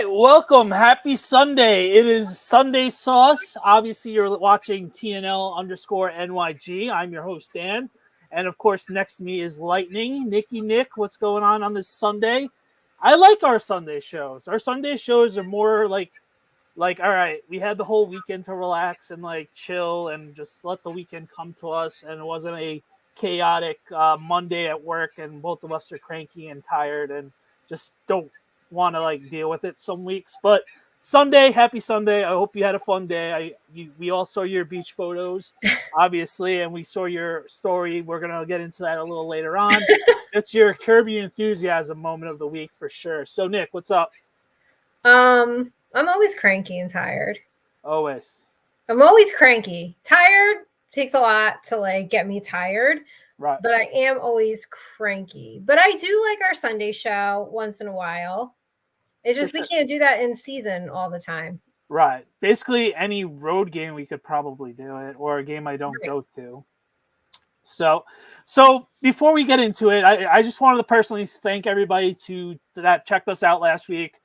Welcome. Happy Sunday. It is Sunday Sauce. Obviously, you're watching TNL_NYG. I'm your host, Dan. And of course, next to me is Lightning. Nikki, Nick, what's going on this Sunday? I like our Sunday shows. Our Sunday shows are more like, all right, we had the whole weekend to relax and like chill and just let the weekend come to us. And it wasn't a chaotic Monday at work and both of us are cranky and tired and just don't want to like deal with it some weeks. But Sunday, happy Sunday. I hope you had a fun day. We all saw your beach photos, obviously, and we saw your story. We're gonna get into that a little later on. It's your Curb Your Enthusiasm moment of the week for sure. So Nick, what's up? I'm always cranky and tired. Always. I'm always cranky. Tired takes a lot to like get me tired. Right. But I am always cranky. But I do like our Sunday show once in a while. It's just we can't do that in season all the time. Right. Basically, any road game we could probably do it, or a game I don't go to. So before we get into it, I just wanted to personally thank everybody that checked us out last week.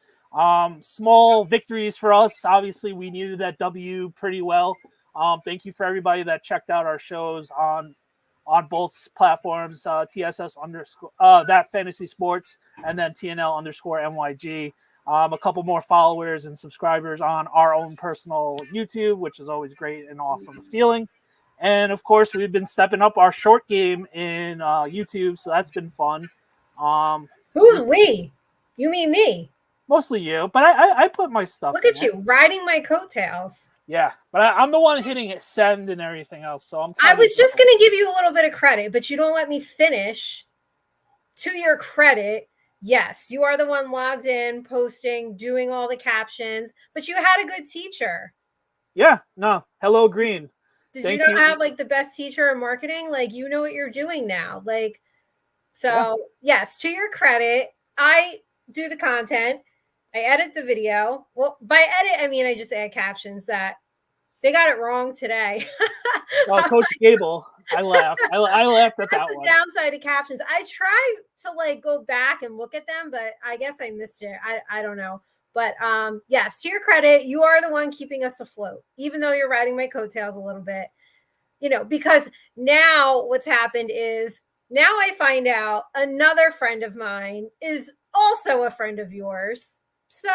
Small victories for us. Obviously, we needed that W pretty well. Thank you for everybody that checked out our shows on both platforms, TSS that fantasy sports, and then TNL_NYG. A couple more followers and subscribers on our own personal YouTube, which is always great and awesome feeling. And of course, we've been stepping up our short game in YouTube, so that's been fun. Who's we? You mean me? Mostly you, but I put my stuff. Look at you riding my coattails. Yeah, but I'm the one hitting it send and everything else. So I was just going to give you a little bit of credit, but you don't let me finish. To your credit, yes, you are the one logged in, posting, doing all the captions, but you had a good teacher. Yeah, no. Hello, Green. Did you not have like the best teacher in marketing? Like, you know what you're doing now. Like, so yes, to your credit, I do the content. I edit the video. Well, by edit, I mean I just add captions that they got it wrong today. Well, Coach Gable, I laughed. I laughed at that one. That's the downside of captions. I try to like go back and look at them, but I guess I missed it. I don't know. But yes, to your credit, you are the one keeping us afloat, even though you're riding my coattails a little bit. You know, because now what's happened is now I find out another friend of mine is also a friend of yours. So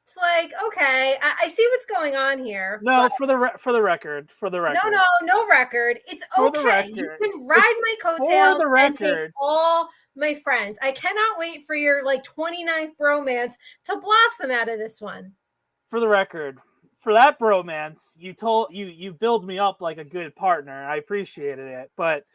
it's like, okay, I see what's going on here. No, for the record. No record. It's okay. You can ride my coattails and take all my friends. I cannot wait for your like 29th bromance to blossom out of this one. For the record, for that bromance, you build me up like a good partner. I appreciated it, but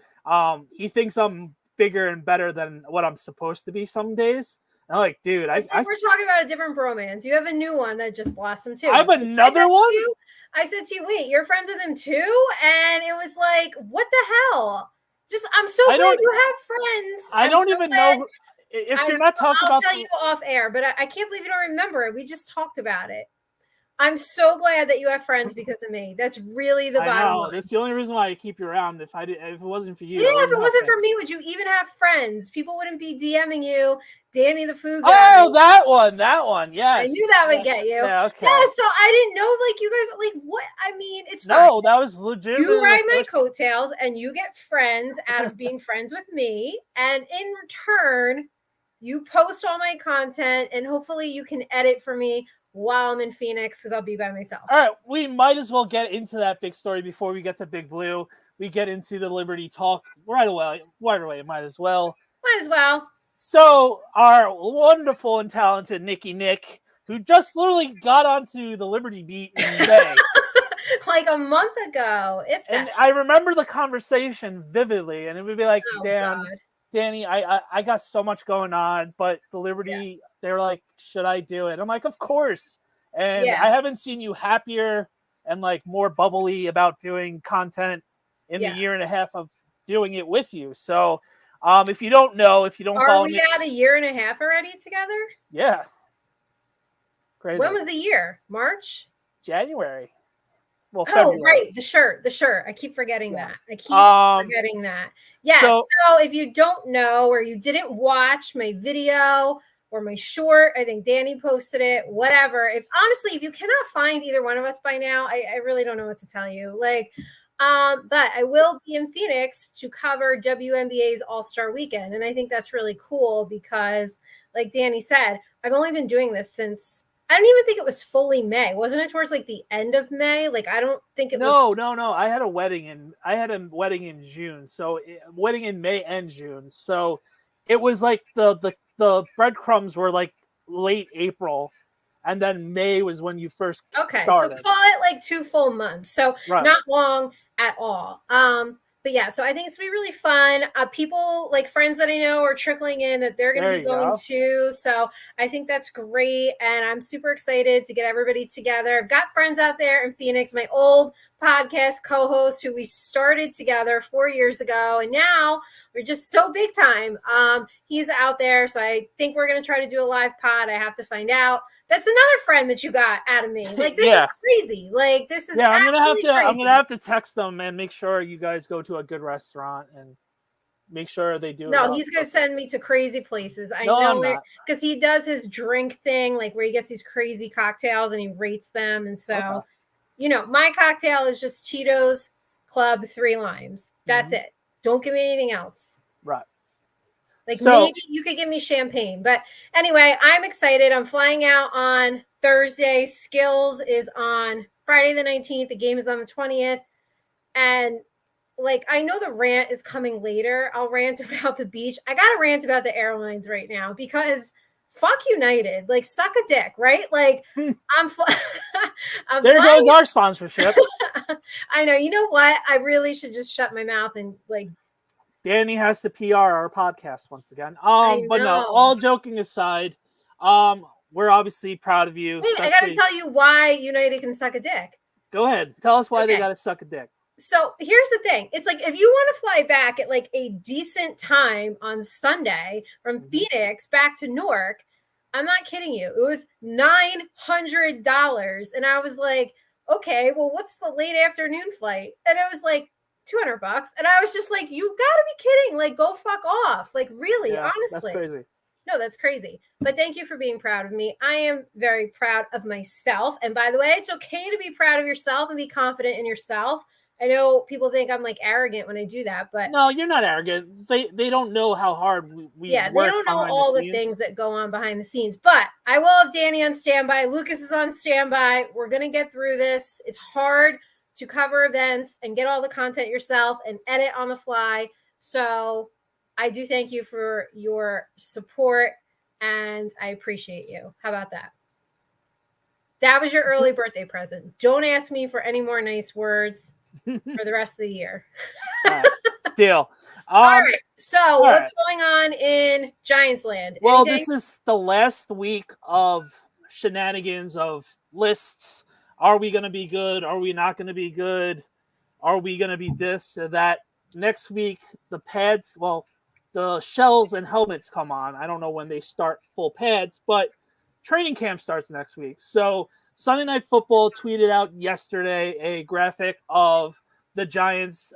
he thinks I'm bigger and better than what I'm supposed to be some days. I'm like, dude, I think we're talking about a different bromance. You have a new one that just blossomed too. I have another one? I said to you, wait, you're friends with him too? And it was like, what the hell? I'm so glad you have friends. I don't even know if you're not talking about. I'll tell you off air, but I can't believe you don't remember it. We just talked about it. I'm so glad that you have friends because of me. That's really the bottom line. That's the only reason why I keep you around. If it wasn't for you. Yeah, if it wasn't for me, would you even have friends? People wouldn't be DMing you, Danny the food guy. Oh, that one. Yes. I knew that would get you. Yeah, okay. Yeah, so I didn't know, like, you guys, like, what? I mean, it's fine. No, that was legit. You ride my coattails, and you get friends out of being friends with me, and in return, you post all my content, and hopefully you can edit for me while I'm in Phoenix because I'll be by myself. All right, we might as well get into that big story before we get to Big Blue. We get into the Liberty talk right away. Might as well. So our wonderful and talented Nick, who just literally got onto the Liberty beat in May. Like a month ago. And I remember the conversation vividly, and it would be like, Danny, I got so much going on, but the Liberty, they were like, should I do it? I'm like, of course. And Yeah. I haven't seen you happier and like more bubbly about doing content in the Yeah. year and a half of doing it with you. So if you don't know, if you don't Are follow we me, at a year and a half already together? yeah, crazy. When was the year? March? January. Well, Oh, February. right. The shirt. I keep forgetting Yeah. that. I keep forgetting that. Yes. So if you don't know or you didn't watch my video or my short, I think Danny posted it, whatever. If honestly, if you cannot find either one of us by now, I really don't know what to tell you. Like, but I will be in Phoenix to cover WNBA's All-Star Weekend. And I think that's really cool because, like Danny said, I've only been doing this since I don't even think it was fully May. Wasn't it towards like the end of May? Like I don't think it was. No. I had a wedding in June. So wedding in May and June. So it was like the breadcrumbs were like late April, and then May was when you first Okay, started. so call it like 2 full months. So Right. not long at all. But yeah, so I think it's gonna be really fun. People like friends that I know are trickling in that they're gonna be going to. So I think that's great. And I'm super excited to get everybody together. I've got friends out there in Phoenix, my old podcast co-host who we started together 4 years ago, and now we're just so big time. He's out there, so I think we're gonna try to do a live pod. I have to find out. That's another friend that you got out of me. Like this is crazy. Like this is I'm actually crazy. I'm gonna have to text them and make sure you guys go to a good restaurant and make sure they do. No, he's gonna send me to crazy places. I No, know I'm it not. because he does his drink thing, like where he gets these crazy cocktails and he rates them. And so, you know, my cocktail is just Tito's Club 3 limes. That's it. Don't give me anything else. Right. Like maybe you could give me champagne. But anyway, I'm excited. I'm flying out on Thursday. Skills is on Friday the 19th. The game is on the 20th. And like, I know the rant is coming later. I'll rant about the beach. I got to rant about the airlines right now because fuck United. Like, suck a dick, right? Like, I'm there goes our sponsorship. I know. You know what? I really should just shut my mouth and like, Danny has to PR our podcast once again. But no, all joking aside, we're obviously proud of you. Wait, I got to tell you why United can suck a dick. Go ahead. Tell us why they got to suck a dick. So here's the thing. It's like if you want to fly back at like a decent time on Sunday from Phoenix back to Newark, I'm not kidding you. It was $900. And I was like, okay, well, what's the late afternoon flight? And it was like $200. And I was just like, you gotta be kidding. Like, go fuck off. Like, really, honestly. That's crazy. No, that's crazy. But thank you for being proud of me. I am very proud of myself. And by the way, it's okay to be proud of yourself and be confident in yourself. I know people think I'm like arrogant when I do that, but no, you're not arrogant. They don't know how hard we they don't know all the things that go on behind the scenes. But I will have Danny on standby. Lucas is on standby. We're gonna get through this. It's hard to cover events and get all the content yourself and edit on the fly. So I do thank you for your support and I appreciate you. How about that? That was your early birthday present. Don't ask me for any more nice words for the rest of the year. Deal. All right. So what's going on in Giants land? Well, this is the last week of shenanigans of lists. Are we going to be good? Are we not going to be good? Are we going to be this or that? Next week, the pads, the shells and helmets come on. I don't know when they start full pads, but training camp starts next week. So Sunday Night Football tweeted out yesterday a graphic of the Giants'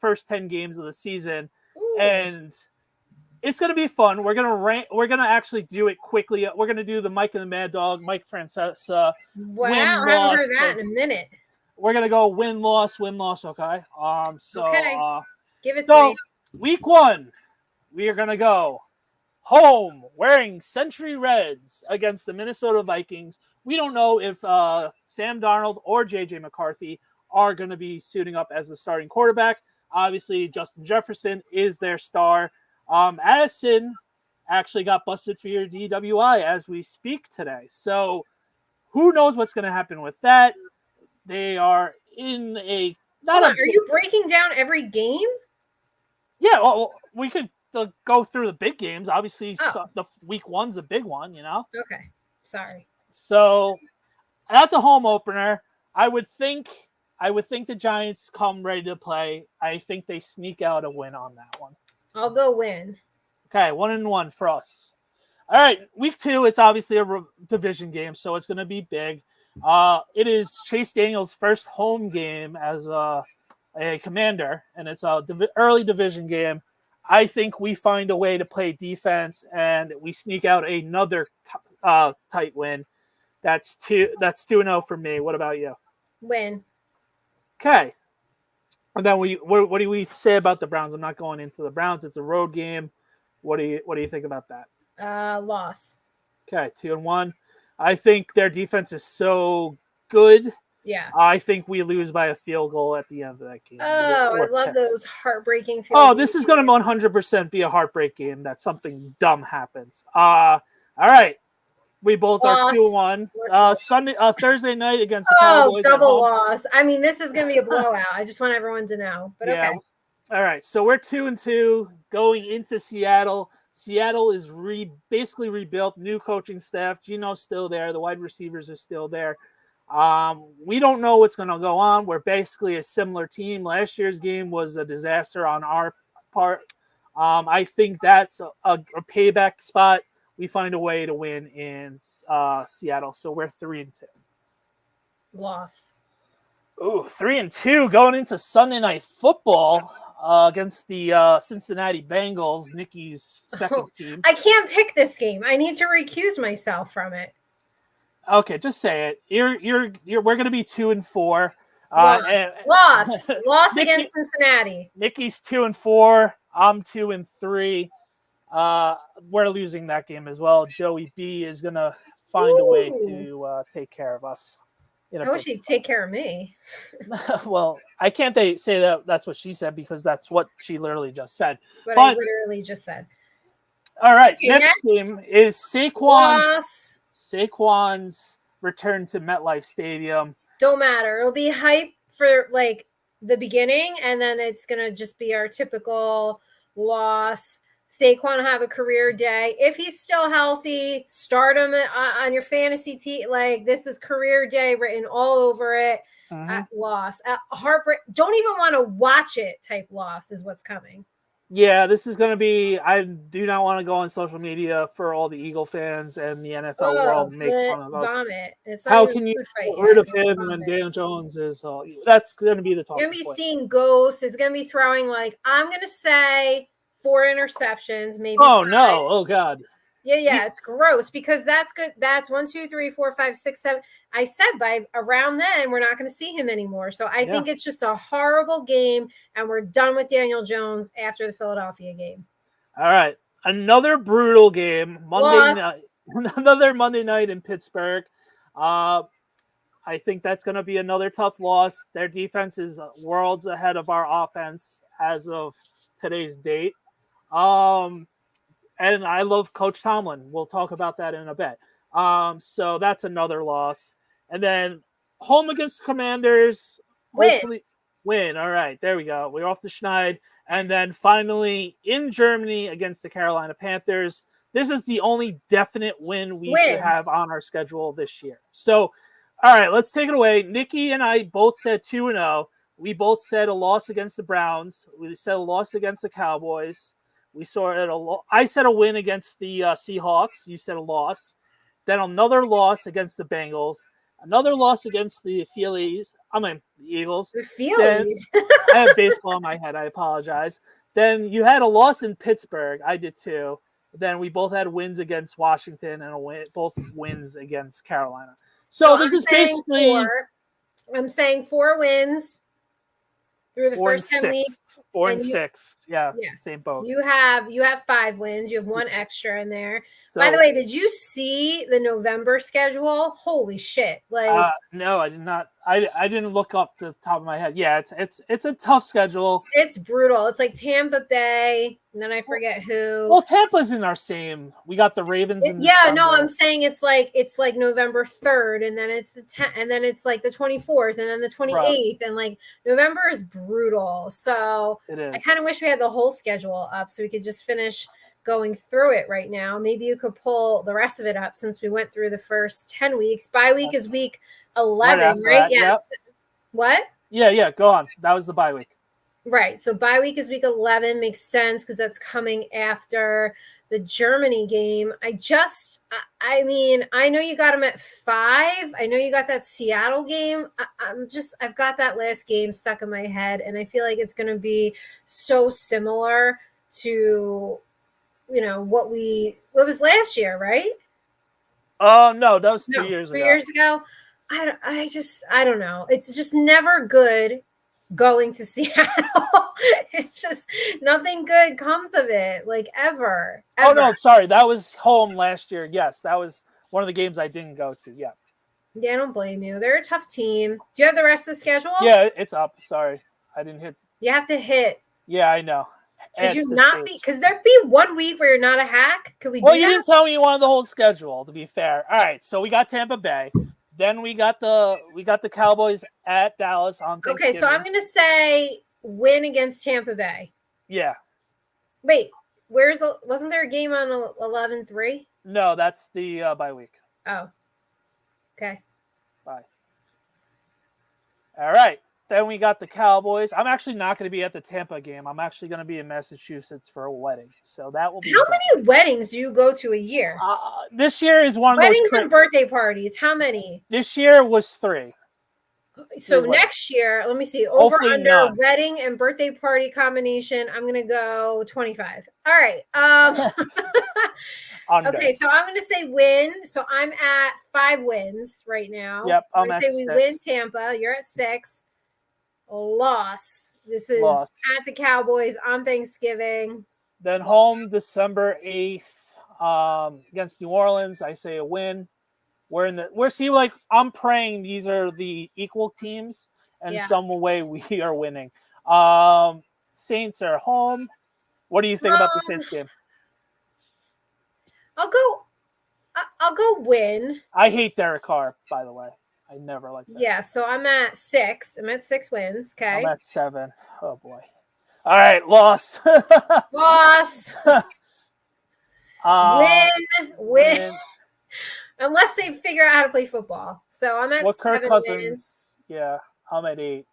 first 10 games of the season. Ooh. And it's going to be fun. We're going to actually do it quickly. We're going to do the Mike and the Mad Dog, Mike Francesa. Wow, I haven't heard that in a minute. We're going to go win-loss, okay? Give it to me. Week 1, we are going to go home wearing Century Reds against the Minnesota Vikings. We don't know if Sam Darnold or J.J. McCarthy are going to be suiting up as the starting quarterback. Obviously, Justin Jefferson is their star. Addison actually got busted for your DWI as we speak today. So who knows what's going to happen with that? They are in a... Are you breaking down every game? Yeah, well, we could go through the big games. Obviously, the week 1's a big one, you know? Okay, sorry. So that's a home opener. I would think the Giants come ready to play. I think they sneak out a win on that one. I'll go win. Okay, 1-1 for us. All right, week 2. It's obviously a division game, so it's going to be big. It is Chase Daniel's first home game as a Commander, and it's a early division game. I think we find a way to play defense, and we sneak out another tight win. That's 2-0 for me. What about you? Win. Okay. And then what do we say about the Browns? I'm not going into the Browns. It's a road game. What do you think about that? Loss. Okay, 2-1. I think their defense is so good. Yeah. I think we lose by a field goal at the end of that game. Oh, I love those heartbreaking field goals. This is going to 100% be a heartbreak game that something dumb happens. All right. We both are 2-1. Thursday night against the Cowboys. Double loss. I mean, this is going to be a blowout. I just want everyone to know. But okay. All right. So we're 2-2 going into Seattle. Seattle is basically rebuilt. New coaching staff. Geno's still there. The wide receivers are still there. We don't know what's going to go on. We're basically a similar team. Last year's game was a disaster on our part. I think that's a payback spot. We find a way to win in Seattle. So we're 3-2. Loss. Ooh, 3-2 going into Sunday Night Football against the Cincinnati Bengals, Nikki's second team. I can't pick this game. I need to recuse myself from it. Okay, just say it. We're going to be 2-4. Loss against Cincinnati. Nikki's 2-4. I'm 2-3. We're losing that game as well. Joey B is going to find a way to take care of us. I wish he'd take care of me. Well, I can't say that's what she said because that's what she literally just said. That's what I literally just said. All right, okay, next game is Saquon's return to MetLife Stadium. Don't matter. It'll be hype for like the beginning, and then it's going to just be our typical loss. Saquon will have a career day. If he's still healthy, start him on your fantasy team. Like, this is career day written all over it. Loss. Heartbreak. Don't even want to watch it type loss is what's coming. Yeah, this is going to be – I do not want to go on social media for all the Eagle fans and the NFL world make fun of us. Vomit. How can you get rid of him when Daniel Jones is that's going to be the talking point. You're going to be seeing ghosts. It's going to be throwing, like, I'm going to say – 4 interceptions, maybe. Oh 5. No! Oh God! Yeah, it's gross because that's good. That's 1, 2, 3, 4, 5, 6, 7. I said by around then we're not going to see him anymore. So I think it's just a horrible game, and we're done with Daniel Jones after the Philadelphia game. All right, another brutal game Monday night. Another Monday night in Pittsburgh. I think that's going to be another tough loss. Their defense is worlds ahead of our offense as of today's date. And I love Coach Tomlin. We'll talk about that in a bit. So that's another loss. And then home against Commanders. Hopefully win. All right, there we go. We're off the schneid. And then finally in Germany against the Carolina Panthers. This is the only definite win we should have on our schedule this year. So, all right, let's take it away. Nikki and I both said 2-0. We both said a loss against the Browns. We said a loss against the Cowboys. We saw it I said a win against the Seahawks. You said a loss. Then another loss against the Bengals. Another loss against the Phillies. The Eagles. The Phillies. I have baseball in my head. I apologize. Then you had a loss in Pittsburgh. I did too. Then we both had wins against Washington and both wins against Carolina. So this is basically. I'm saying 4 wins. Through the first 10 weeks. 4 and 6. Yeah, same boat. You have 5 wins. You have 1 extra in there. So, by the way, did you see the November schedule? Holy shit. No, I did not. I didn't look up the top of my head. Yeah, it's a tough schedule. It's brutal. It's like Tampa Bay, and then I forget who. Well, Tampa's in our same. We got the Ravens. I'm saying it's like November 3rd, and then it's the 10th, and then it's like the 24th, and then the 28th, and like November is brutal. So it is. I kind of wish we had the whole schedule up so we could just finish going through it right now. Maybe you could pull the rest of it up since we went through the first 10 weeks. Bye week is week 11, right? That, Yes. yep. What? Yeah, go on. That was the bye week. Right. So bye week is week 11. Makes sense because that's coming after the Germany game. I mean, I know you got them at 5. I know you got that Seattle game. I've got that last game stuck in my head, and I feel like it's going to be so similar to, what was last year, right? Oh, no, that was 2 years 2 ago. years ago. I don't know. It's just never good going to Seattle. It's just nothing good comes of it, like ever. Oh, no, sorry. That was home last year. Yes, that was one of the games I didn't go to. Yeah. Yeah, I don't blame you. They're a tough team. Do you have the rest of the schedule? Yeah, it's up. Sorry. I didn't hit. You have to hit. Yeah, I know. Could you not be? Because there'd be 1 week where you're not a hack. Could we do that? Well, you didn't tell me you wanted the whole schedule, to be fair. All right, so we got Tampa Bay. Then we got the Cowboys at Dallas on Thanksgiving. Okay, so I'm going to say win against Tampa Bay. Yeah. Wait, wasn't there a game on 11-3? No, that's the bye week. Oh. Okay. Bye. All right. Then we got the Cowboys. I'm actually not going to be at the Tampa game. I'm actually going to be in Massachusetts for a wedding. So that will be How many weddings do you go to a year? This year is one of weddings those and birthday parties. How many? This year was 3. So next year, let me see. Over Hopefully under none. wedding and birthday party combination. I'm gonna go 25. All right. Okay, so I'm gonna say win. So I'm at 5 wins right now. Yep, I'm gonna say 6. we win Tampa. You're at 6. Loss. This is at the Cowboys on Thanksgiving. Then home December 8th against New Orleans. I say a win. I'm praying these are the equal teams, and some way we are winning. Saints are home. What do you think about the Saints game? I'll go win. I hate Derek Carr, by the way. I never liked that. Yeah, so I'm at 6. I'm at 6 wins. Okay. I'm at 7. Oh boy. All right, lost. Loss. Win. Unless they figure out how to play football. So I'm at 7 wins. Yeah, I'm at 8.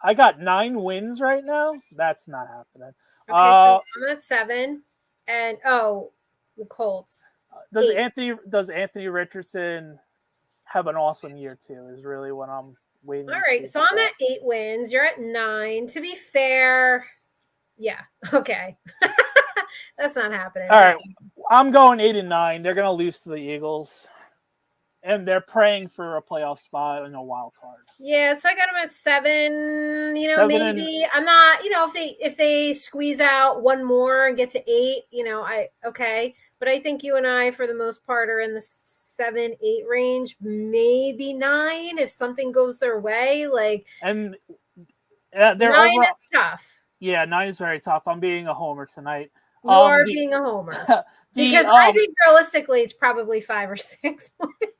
I got 9 wins right now. That's not happening. Okay, so I'm at 7. And the Colts. Does Anthony Richardson have an awesome year too? Is really what I'm waiting. All right, so I'm at 8 wins. You're at 9. To be fair, yeah, okay. That's not happening. All right, I'm going 8 and 9. They're gonna lose to the Eagles, and they're praying for a playoff spot and a wild card. Yeah, so I got them at 7. Maybe I'm not. If they squeeze out one more and get to 8, okay. But I think you and I, for the most part, are in the 7-8 range, maybe 9 if something goes their way. And 9 is tough. Yeah, 9 is very tough. I'm being a homer tonight. You are being a homer because I think realistically it's probably 5 or 6.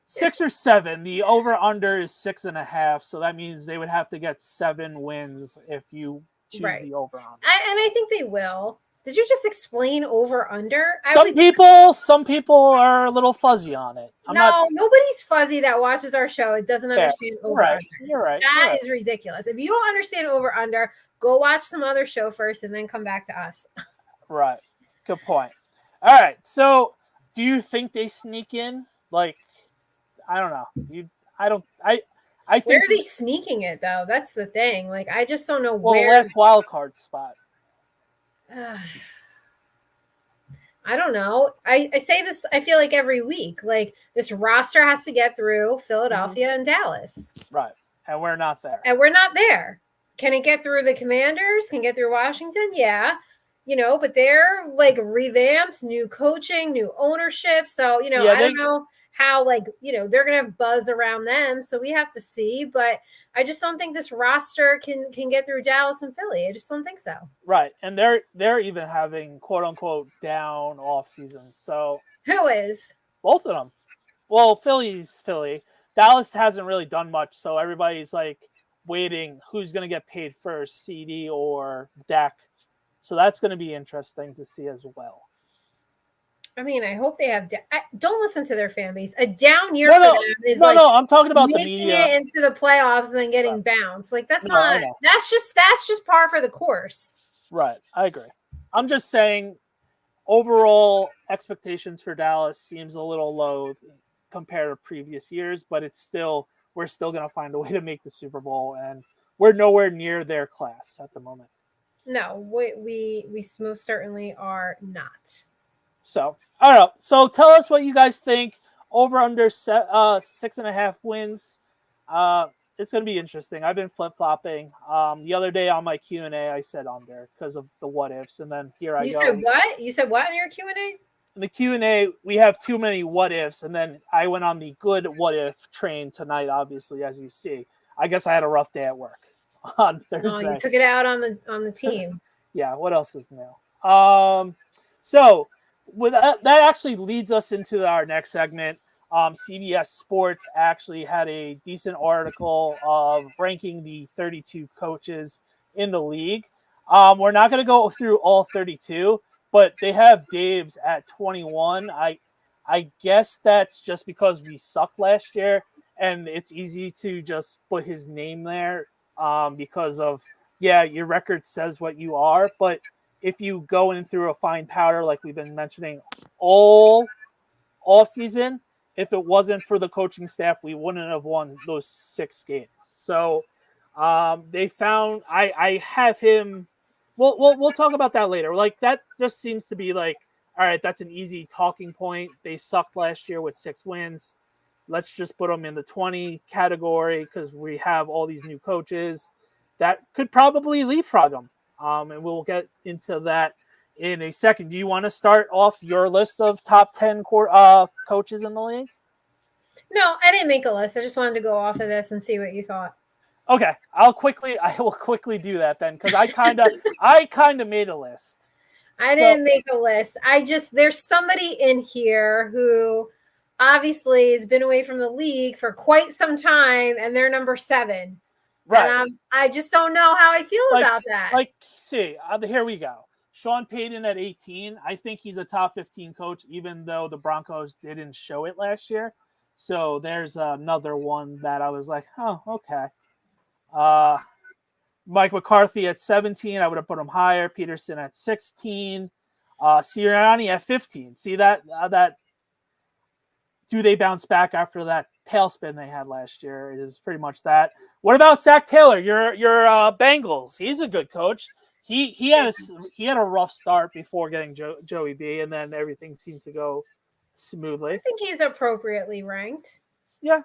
6 or 7. The over/under is 6.5, so that means they would have to get 7 wins if you choose the over/under. And I think they will. Did you just explain over/under? Some people are a little fuzzy on it. Nobody's fuzzy that watches our show. It doesn't understand over/under. You're right. That is ridiculous. If you don't understand over/under, go watch some other show first and then come back to us. Right. Good point. All right. So, do you think they sneak in? I don't know. I think where are they sneaking it though? That's the thing. I just don't know where. Last wild card spot. I don't know. I say this, I feel like every week. This roster has to get through Philadelphia and Dallas. Right. And we're not there. Can it get through the Commanders? Can it get through Washington? Yeah. But they're revamped, new coaching, new ownership. So, I don't know how they're going to have buzz around them. So we have to see, but I just don't think this roster can get through Dallas and Philly. I just don't think so. Right. And they're even having quote unquote down off season. So who is? Both of them. Well, Philly's Philly. Dallas hasn't really done much. So everybody's waiting who's going to get paid first, CD or Dak. So that's going to be interesting to see as well. I mean, I hope they have. Don't listen to their fan base. A down year No, for no, them is no, like no. I'm talking about the making media. it into the playoffs and then getting bounced. Like that's No, I not. know. That's just par for the course. Right, I agree. I'm just saying, overall expectations for Dallas seems a little low compared to previous years, but we're still going to find a way to make the Super Bowl, and we're nowhere near their class at the moment. No, we most certainly are not. So I don't know. So tell us what you guys think. Over under 6.5 wins. It's going to be interesting. I've been flip flopping. The other day on my Q&A, I said under because of the what ifs, and then here I You go. said what? You said what in your Q&A? In the Q&A, we have too many what ifs, and then I went on the good what if train tonight. Obviously, as you see, I guess I had a rough day at work on Thursday. Oh, you took it out on the team. Yeah. What else is new? So with that actually leads us into our next segment. CBS Sports actually had a decent article of ranking the 32 coaches in the league. We're not going to go through all 32, but they have Dave's at 21. I guess that's just because we sucked last year, and it's easy to just put his name there because of your record says what you are, but if you go in through a fine powder like we've been mentioning all season, if it wasn't for the coaching staff, we wouldn't have won those 6 games. So they found I have him. We'll talk about that later. Like that just seems to be like, all right, that's an easy talking point. They sucked last year with 6 wins. Let's just put them in the 20 category because we have all these new coaches that could probably leapfrog them. And we'll get into that in a second. Do you want to start off your list of top 10 coaches in the league? No, I didn't make a list. I just wanted to go off of this and see what you thought. Okay, I will quickly do that then because I kind of made a list. I didn't make a list. There's somebody in here who obviously has been away from the league for quite some time, and they're number 7. Right. And I just don't know how I feel about that. Here we go. Sean Payton at 18. I think he's a top 15 coach, even though the Broncos didn't show it last year. So there's another one that I was like, oh, okay. Mike McCarthy at 17. I would have put him higher. Peterson at 16. Sirianni at 15. See that do they bounce back after that tailspin they had last year? It is pretty much that. What about Zach Taylor? Your Bengals. He's a good coach. He had a rough start before getting Joey B, and then everything seemed to go smoothly. I think he's appropriately ranked. Yeah.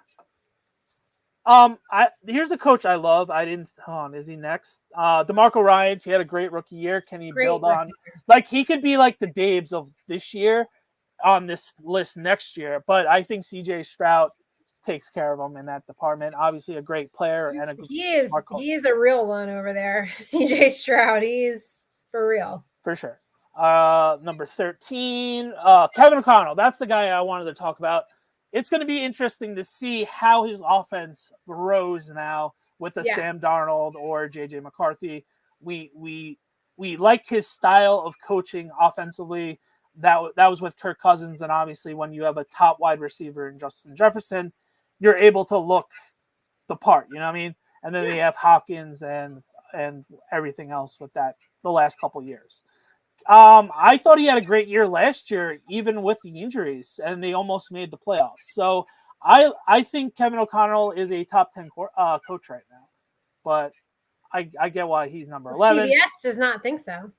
Here's a coach I love. Is he next? DeMarco Ryans. He had a great rookie year. Can he build on? Like he could be like the Dabes of this year on this list next year, but I think CJ Stroud takes care of him in that department. Obviously a great player and he is a real one over there. CJ Stroud, he's for real. For sure. Number 13, Kevin O'Connell. That's the guy I wanted to talk about. It's going to be interesting to see how his offense grows now with a Sam Darnold or JJ McCarthy. We like his style of coaching offensively. That was with Kirk Cousins, and obviously when you have a top wide receiver in Justin Jefferson, you're able to look the part, you know what I mean? And then they have Hopkins and everything else with that the last couple years. I thought he had a great year last year, even with the injuries, and they almost made the playoffs. So I think Kevin O'Connell is a top 10 coach right now, but I get why he's number 11. CBS does not think so.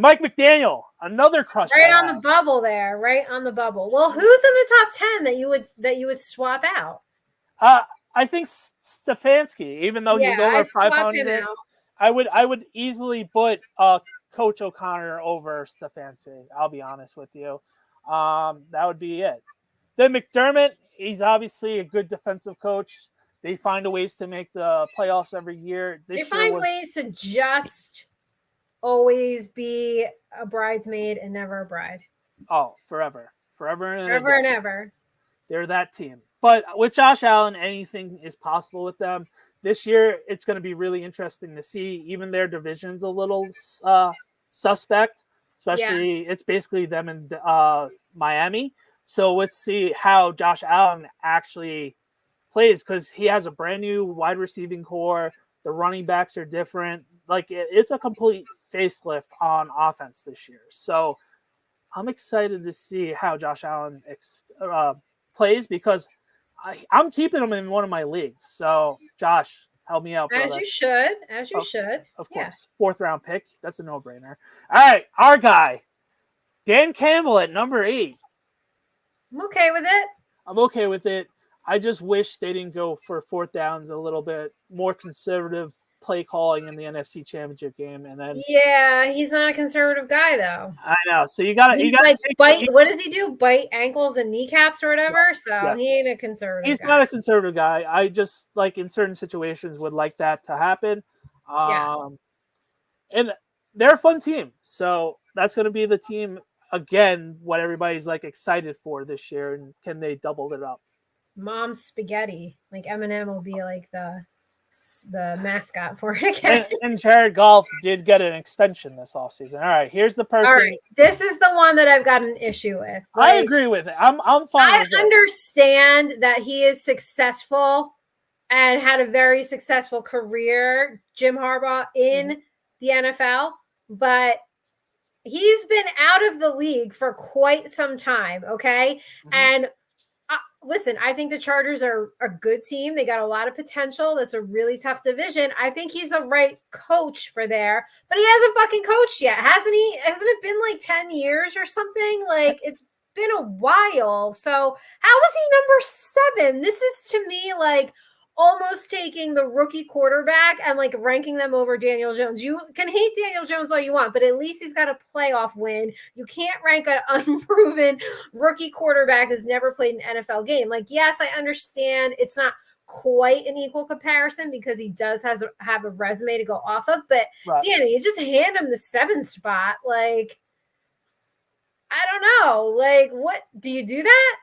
Mike McDaniel, another crush. Right on the bubble there, right on the bubble. Well, who's in the top 10 that you would swap out? I think Stefanski, even though he's over 500, I would easily put Coach O'Connor over Stefanski. I'll be honest with you. That would be it. Then McDermott, he's obviously a good defensive coach. They find ways to make the playoffs every year. They find ways to just always be a bridesmaid and never a bride. Oh, forever and ever. They're that team. But with Josh Allen, anything is possible with them. This year, it's going to be really interesting to see. Even their division's a little suspect, especially it's basically them and Miami. So let's see how Josh Allen actually plays, because he has a brand new wide receiving core. The running backs are different. Like it's a complete facelift on offense this year. So I'm excited to see how Josh Allen plays, because I'm keeping him in one of my leagues. So Josh, help me out, brother. As you should. As you should. Of course. Yeah. 4th round pick. That's a no-brainer. All right, our guy, Dan Campbell at number 8. I'm okay with it. I'm okay with it. I just wish they didn't go for 4th downs, a little bit more conservative play calling in the NFC Championship game, and then he's not a conservative guy though. I know. So you got to like bite. What does he do? Bite ankles and kneecaps or whatever. So he ain't a conservative. He's not a conservative guy. I just like in certain situations would like that to happen. And they're a fun team, so that's going to be the team again. What everybody's like excited for this year, and can they double it up? Mom's spaghetti, like Eminem will be like the mascot for it again. And Jared Goff did get an extension this offseason. All right, here's the person. All right, this is the one that I've got an issue with. Like, I agree with it. I'm fine. I understand that he is successful and had a very successful career, Jim Harbaugh, in the NFL, but he's been out of the league for quite some time. Okay, and listen, I think the Chargers are a good team. They got a lot of potential. That's a really tough division. I think he's a right coach for there, but he hasn't fucking coached yet, hasn't he? Hasn't it been like 10 years or something? Like it's been a while. So how is he number 7? This is to me like almost taking the rookie quarterback and like ranking them over Daniel Jones. You can hate Daniel Jones all you want, but at least he's got a playoff win. You can't rank an unproven rookie quarterback who's never played an NFL game. Like, yes, I understand it's not quite an equal comparison because he does have a resume to go off of, but Danny, you just hand him the 7 spot. Like, I don't know. Like, what do you do that?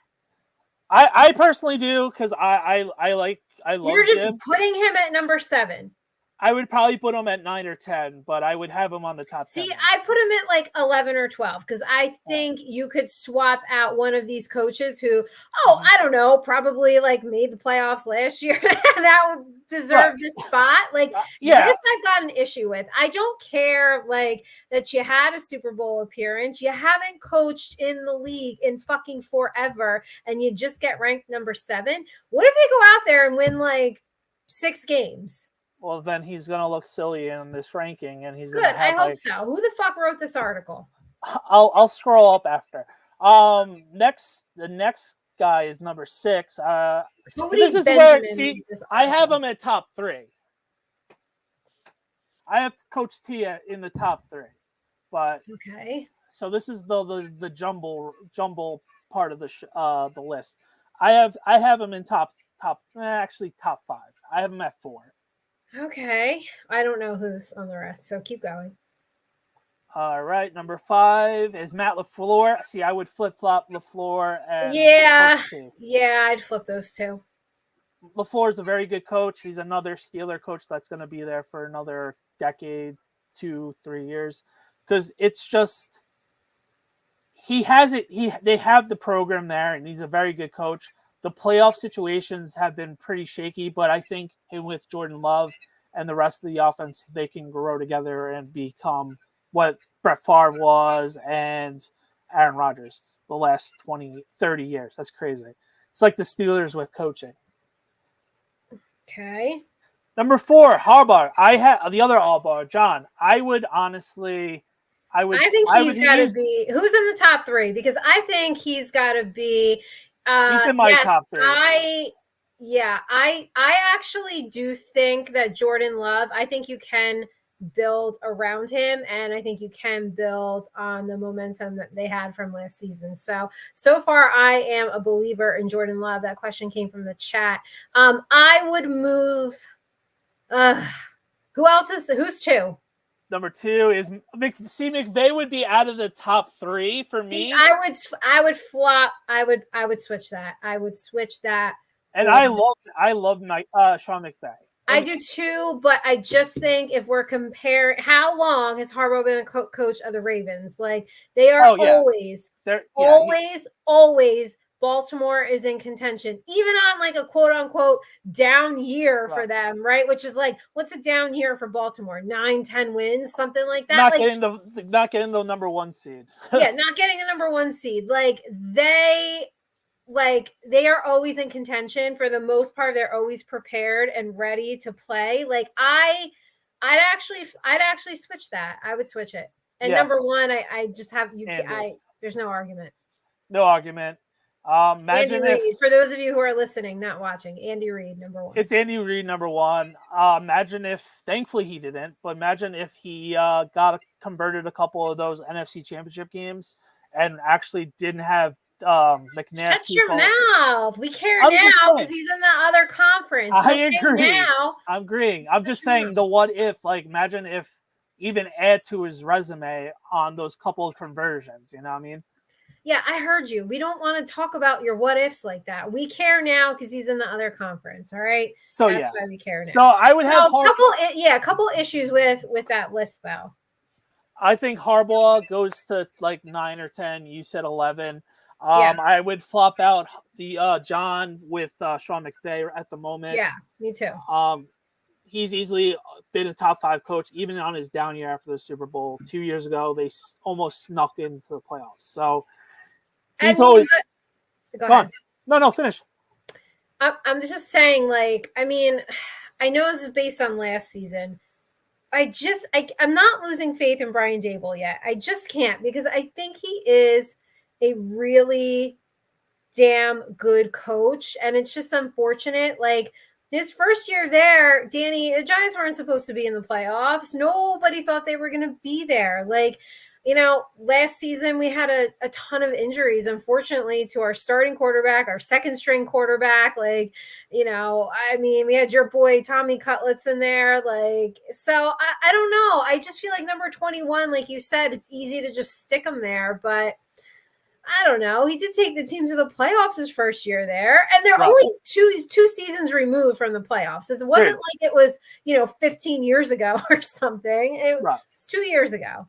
I personally do, because I love You're just Jim. Putting him at number 7. I would probably put him at 9 or 10, but I would have him on the top 10. See, I put him at like 11 or 12 because I think you could swap out one of these coaches who, I don't know, probably like made the playoffs last year that would deserve this spot. Like, this I've got an issue with. I don't care like that you had a Super Bowl appearance. You haven't coached in the league in fucking forever and you just get ranked number 7. What if they go out there and win like 6 games? Well, then he's going to look silly in this ranking, and he's good. Gonna have, I hope so. Who the fuck wrote this article? I'll scroll up after. The next guy is number 6. This is where I have him at top 3. I have Coach T in the top 3, but okay. So this is the jumble part of the list. I have him in top 5. I have him at 4. Okay. I don't know who's on the rest, so keep going. All right. Number 5 is Matt LaFleur. See, I would flip-flop LaFleur. And yeah, I'd flip those 2. LaFleur is a very good coach. He's another Steeler coach that's going to be there for another decade, 2-3 years. Because it's just, he has it. They have the program there, and he's a very good coach. The playoff situations have been pretty shaky, but I think him with Jordan Love and the rest of the offense, they can grow together and become what Brett Favre was and Aaron Rodgers the last 20, 30 years. That's crazy. It's like the Steelers with coaching. Okay. Number 4, Harbaugh. I have the other Harbaugh, John. I would honestly, I think he's got to be. Who's in the top 3? Because I think he's got to be. He's in my top 3. I actually do think that Jordan Love, I think you can build around him, and I think you can build on the momentum that they had from last season. So far, I am a believer in Jordan Love. That question came from the chat. I would move. Who's 2? Number 2 is McVay would be out of the top 3 for me. I would flop. I would switch that. I would switch that. And I love Sean McVay. I do too, but I just think if we're comparing, how long has Harbaugh been a coach of the Ravens? Like they are always Baltimore is in contention, even on like a quote unquote down year for them, right? Which is like, what's a down year for Baltimore? 9-10 wins, something like that. Not getting the number 1 seed. Yeah, not getting a number 1 seed. They are always in contention for the most part. They're always prepared and ready to play. Like I'd actually switch that. I would switch it. And number 1, I just have there's no argument. No argument. Andy Reid, for those of you who are listening, not watching, Andy Reid, number 1. It's Andy Reid, number 1. Imagine if, thankfully he didn't, but imagine if he converted a couple of those NFC Championship games and actually didn't have McNabb. Shut your mouth. We care now because he's in the other conference. I agree. Now. I'm agreeing. I'm just saying the what if, like, imagine if even add to his resume on those couple of conversions. You know what I mean? Yeah, I heard you. We don't want to talk about your what ifs like that. We care now because he's in the other conference. All right. So that's why we care now. So I would have a couple issues with that list though. I think Harbaugh goes to like 9 or 10. You said 11. I would flop out the John with Sean McVay at the moment. Yeah, me too. He's easily been a top 5 coach, even on his down year after the Super Bowl 2 years ago. They almost snuck into the playoffs. So he's always go ahead. No, finish. I'm just saying, like, I mean, I know this is based on last season. I'm not losing faith in Brian Daboll yet. I just can't, because I think he is a really damn good coach. And it's just unfortunate. Like his first year there, Danny, the Giants weren't supposed to be in the playoffs. Nobody thought they were going to be there. Like, you know, last season we had a ton of injuries, unfortunately, to our starting quarterback, our second string quarterback. Like, you know, I mean, we had your boy Tommy Cutlets in there. Like, so I don't know. I just feel like number 21, like you said, it's easy to just stick him there. But I don't know. He did take the team to the playoffs his first year there, and they're only two seasons removed from the playoffs. It wasn't like it was, 15 years ago or something. It was 2 years ago.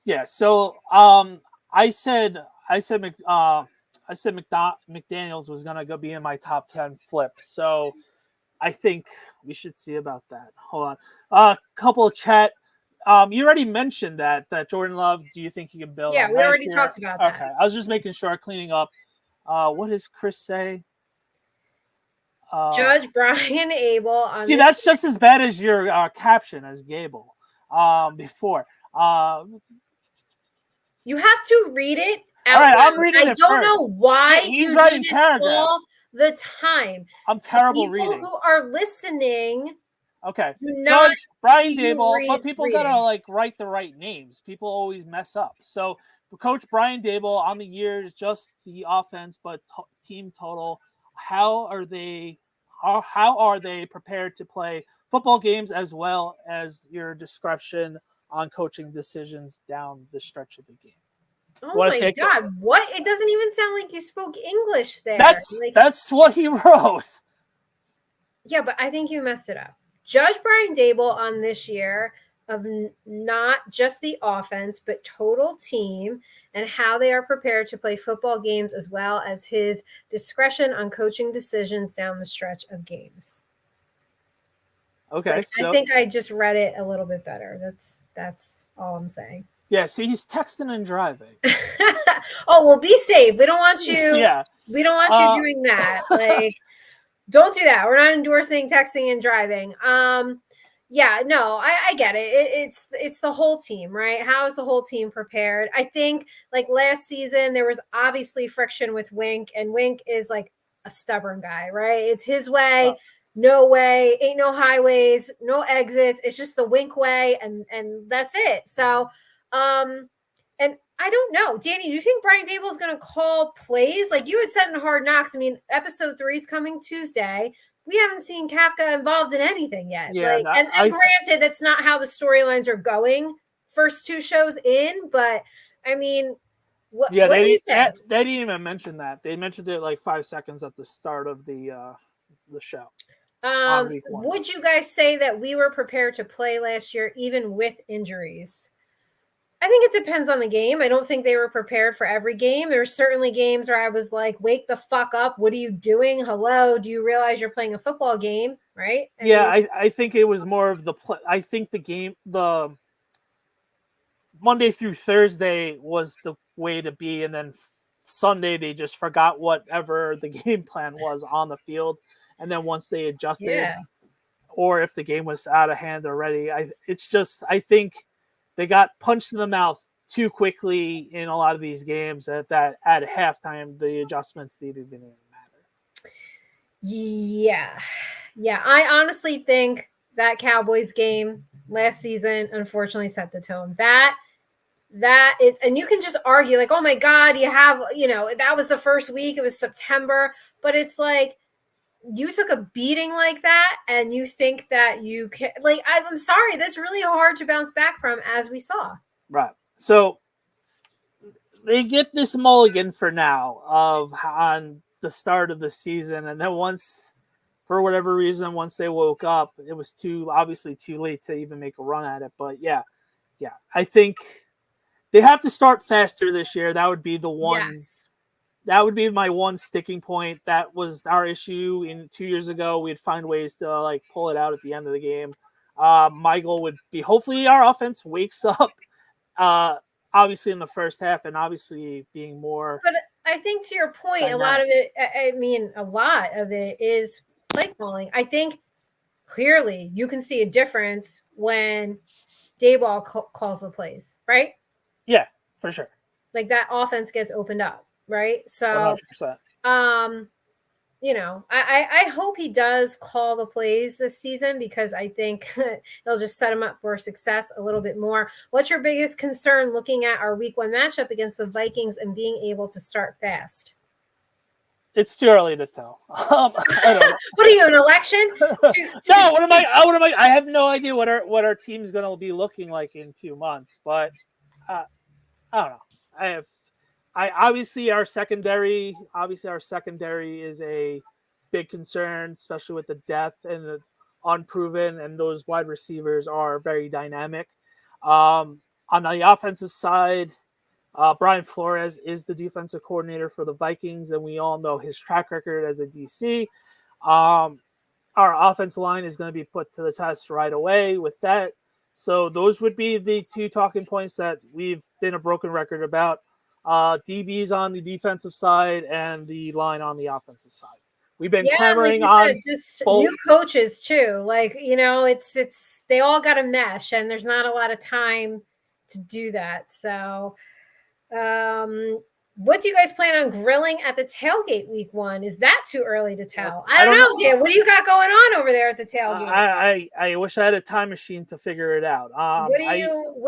Yeah. So I said McDaniels was gonna go be in my top 10 flips. So I think we should see about that. Hold on. Couple of chat. You already mentioned that Jordan Love, do you think he can build? Yeah, we already talked about that. Okay. I was just making sure, cleaning up. What does Chris say? Judge Brian Abel. See, that's just as bad as your caption as Gable before. You have to read it out. All right, I'm reading it I don't know why he's writing paragraphs all the time. I'm terrible People reading. Who are listening. Okay, Judge Brian Daboll, but people gotta like write the right names. People always mess up. So, Coach Brian Daboll on the year, just the offense, but team total. How are they prepared to play football games, as well as your discretion on coaching decisions down the stretch of the game? Oh my God! What? It doesn't even sound like you spoke English there. That's what he wrote. Yeah, but I think you messed it up. Judge Brian Daboll on this year of not just the offense, but total team and how they are prepared to play football games, as well as his discretion on coaching decisions down the stretch of games. Okay. I think I just read it a little bit better. That's all I'm saying. Yeah, see, he's texting and driving. Oh, well, be safe. We don't want you. Yeah. We don't want you doing that. Like, don't do that. We're not endorsing texting and driving. Yeah, no, I get it. It's the whole team, right? How is the whole team prepared? I think like last season, there was obviously friction with Wink, and Wink is like a stubborn guy, right? It's his way. No way, ain't no highways, no exits. It's just the Wink way, and that's it. So, and I don't know, Danny, do you think Brian Daboll is going to call plays? Like you had said in Hard Knocks. I mean, episode 3 is coming Tuesday. We haven't seen Kafka involved in anything yet. Yeah, like, and granted, that's not how the storylines are going. First 2 shows in, but I mean, what do you think? They didn't even mention that. They mentioned it like 5 seconds at the start of the show. on week 1. Would you guys say that we were prepared to play last year, even with injuries? I think it depends on the game. I don't think they were prepared for every game. There's certainly games where I was like, wake the fuck up. What are you doing? Hello. Do you realize you're playing a football game? Right. I mean, I think it was more of I think the Monday through Thursday was the way to be. And then Sunday, they just forgot whatever the game plan was on the field. And then once they adjusted, or if the game was out of hand already, I think they got punched in the mouth too quickly in a lot of these games that at halftime, the adjustments didn't even matter. Yeah. I honestly think that Cowboys game last season, unfortunately, set the tone. That is, and you can just argue like, oh my God, that was the first week. It was September, but it's like, you took a beating like that and you think that you can, like, I'm sorry, that's really hard to bounce back from, as we saw. Right. So they get this mulligan for now on the start of the season. And then once, for whatever reason, once they woke up, it was obviously too late to even make a run at it. But yeah, I think they have to start faster this year. That would be the one. Yes. That would be my one sticking point. That was our issue 2 years ago. We'd find ways to like pull it out at the end of the game. My goal would be hopefully our offense wakes up, obviously in the first half, and obviously being more. But I think to your point, dynamic. a lot of it is play calling. I think clearly you can see a difference when Dayball calls the plays, right? Yeah, for sure. Like that offense gets opened up. Right. So, 100%. I hope he does call the plays this season, because I think it'll just set him up for success a little bit more. What's your biggest concern looking at our week 1 matchup against the Vikings and being able to start fast? It's too early to tell. I don't know. What are you, an election? No, what am I? I have no idea what our team's going to be looking like in 2 months, but I don't know. Obviously our secondary is a big concern, especially with the depth and the unproven, and those wide receivers are very dynamic. On the offensive side, Brian Flores is the defensive coordinator for the Vikings, and we all know his track record as a DC. Our offensive line is going to be put to the test right away with that. So those would be the 2 talking points that we've been a broken record about. DBs on the defensive side and the line on the offensive side. We've been clamoring on just both. New coaches too. Like, it's they all got to mesh, and there's not a lot of time to do that. So, what do you guys plan on grilling at the tailgate week 1? Is that too early to tell? I don't know, Dan. What do you got going on over there at the tailgate? I wish I had a time machine to figure it out. What are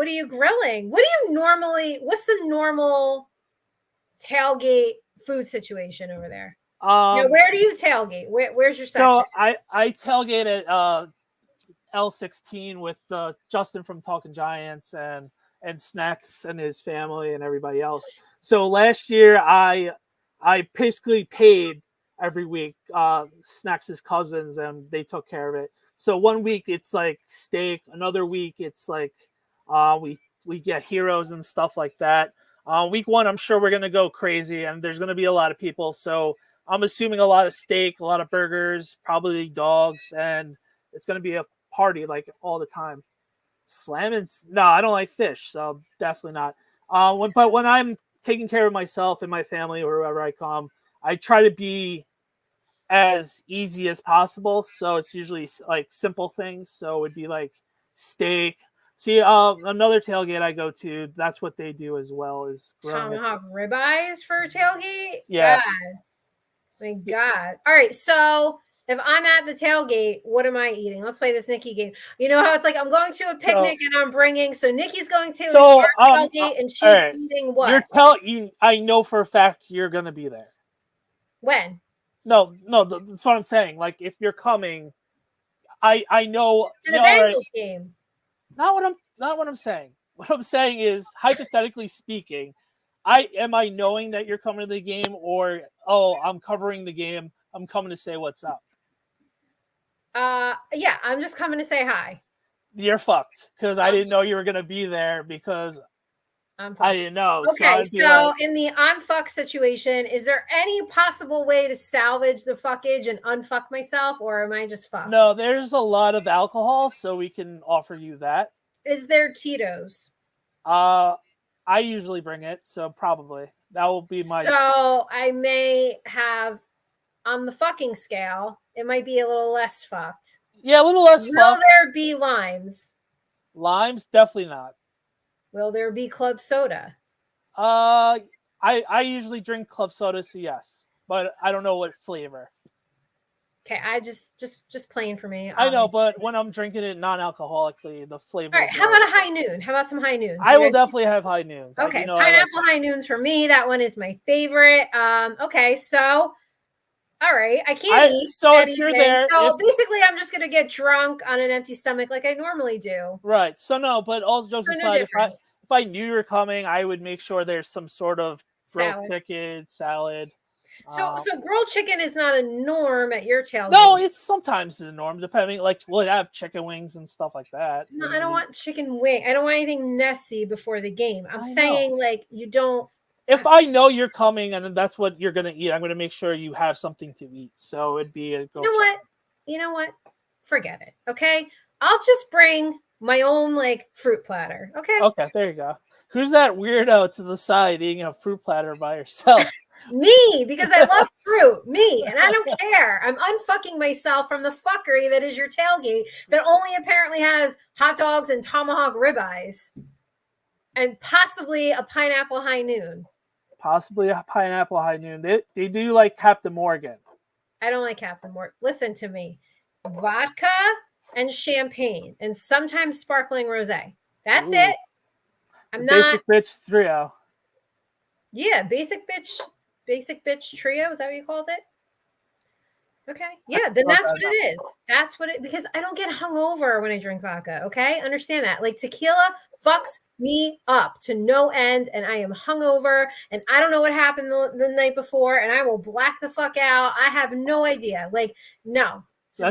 you grilling? What's the normal tailgate food situation over there? Where do you tailgate? Where's your section? So I tailgate at L16 with Justin from Talking Giants and Snacks and his family and everybody else. So last year I basically paid every week Snacks' cousins, and they took care of it. So 1 week it's like steak, another week it's like we get heroes and stuff like that. Week 1 I'm sure we're gonna go crazy, and there's gonna be a lot of people. So I'm assuming a lot of steak, a lot of burgers, probably dogs, and it's gonna be a party like all the time. Slamming? No, I don't like fish, so definitely not. But when I'm taking care of myself and my family or wherever I come, I try to be as easy as possible. So it's usually like simple things. So it would be like steak. See, another tailgate I go to, that's what they do as well, is tomahawk ribeyes for tailgate. Yeah. God. My God. All right, so if I'm at the tailgate, what am I eating? Let's play this Nikki game. You know how it's like I'm going to a picnic and I'm bringing. So Nikki's going to our tailgate and she's eating what? I know for a fact you're going to be there. When? No, that's what I'm saying. Like if you're coming, I know to the Bengals game. Not what I'm saying. What I'm saying is, hypothetically speaking, I knowing that you're coming to the game, or I'm covering the game, I'm coming to say what's up. Yeah, I'm just coming to say hi. You're fucked because I didn't know you were gonna be there because I didn't know. So Okay, I'd be so like, in the unfuck situation, is there any possible way to salvage the fuckage and unfuck myself, or am I just fucked? no, there's a lot of alcohol, so we can offer you that. Is there Tito's? I usually bring it, so probably that will be my. So I may have on the fucking scale, it might be a little less fucked. Yeah, a little less Will fuck. there be limes? Limes, definitely not. Will there be club soda? I usually drink club soda, so yes, but I don't know what flavor. Okay, I just playing for me. I know, Obviously. but when I'm drinking it non-alcoholically, the flavor. All right, how about a high noon? How about some high noons? I will definitely have high noons. Okay, I like pineapple high noons for me. That one is my favorite. Okay, so all right, I can't eat so anything. if you're there, So basically, I'm just gonna get drunk on an empty stomach like I normally do. Right. So no, but all jokes So no aside, difference. if I knew you were coming, I would make sure there's some sort of grilled Salad. chicken, salad. So grilled chicken is not a norm at your tailgate. No, it's sometimes the norm, depending. Like we'll have chicken wings and stuff like that. No, I don't want chicken wing. I don't want anything messy before the game. I'm saying like you don't. If I know you're coming and that's what you're gonna eat, I'm gonna make sure you have something to eat. So it'd be a. You know what? Forget it. Okay, I'll just bring my own like fruit platter. Okay. Okay, there you go. Who's that weirdo to the side eating a fruit platter by yourself? Me, because I love fruit. Me, and I don't care. I'm unfucking myself from the fuckery that is your tailgate that only apparently has hot dogs and tomahawk ribeyes and possibly a pineapple high noon. Possibly a pineapple high noon. They do like Captain Morgan. I don't like Captain Morgan. Listen to me. Vodka and champagne and sometimes sparkling rosé. That's it. I'm Basic bitch trio. Yeah, basic bitch trio. Is that what you called it? Okay. Yeah, then that's what it is. That's what it because I don't get hungover when I drink vodka. Okay. Understand that. Like tequila fucks me up to no end, and I am hungover, and I don't know what happened the night before, and I will black the fuck out. I have no idea. Like, no. So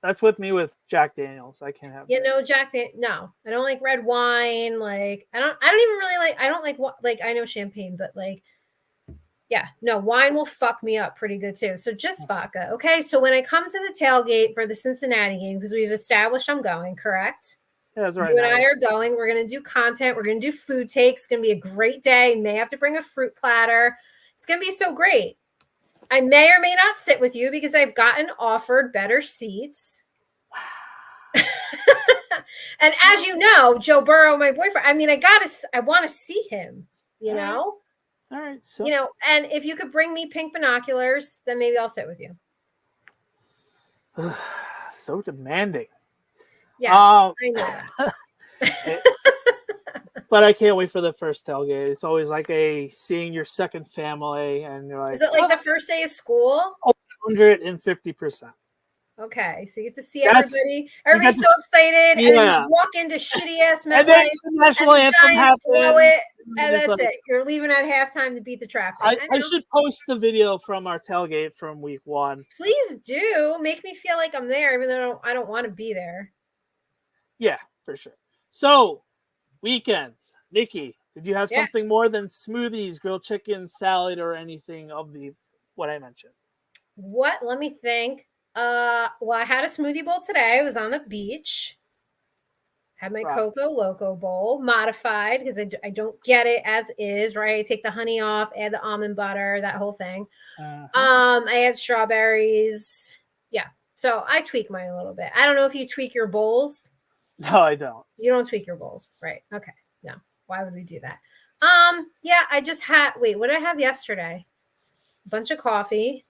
that's with me with Jack Daniels. I can't have No, I don't like red wine. Like I don't even really like I don't like I know champagne, but like yeah, no, wine will fuck me up pretty good too. So just vodka. Okay. So when I come to the tailgate for the Cincinnati game, because we've established I'm going, correct? Yeah, that's right. You and I are going. We're going to do content. We're going to do food takes. It's going to be a great day. May have to bring a fruit platter. It's going to be so great. I may or may not sit with you because I've gotten offered better seats. And as you know, Joe Burrow, my boyfriend, I mean, I want to see him, you know? All right. So, you know, and if you could bring me pink binoculars, then maybe I'll sit with you. So demanding. Yes, I know that. But I can't wait for the first tailgate. It's always like seeing your second family, and you're like, is it like the first day of school? 150%. Okay, so you get to see everybody. Everybody's so excited, yeah. and then you walk into shitty ass MetLife, and then the national anthem happens, blow it, and that's it. You're leaving at halftime to beat the traffic. I should post the video from our tailgate from week 1. Please do make me feel like I'm there, even though I don't want to be there. Yeah, for sure. So, weekends, Nikki, did you have something more than smoothies, grilled chicken, salad, or anything of what I mentioned? What? Let me think. Well, I had a smoothie bowl today. I was on the beach. Had my Coco Loco bowl modified because I don't get it as is, right? I take the honey off, add the almond butter, that whole thing. I had strawberries. Yeah. So I tweak mine a little bit. I don't know if you tweak your bowls. No, I don't. You don't tweak your bowls, right? Okay. No. Why would we do that? Yeah, I just had what did I have yesterday? A bunch of coffee.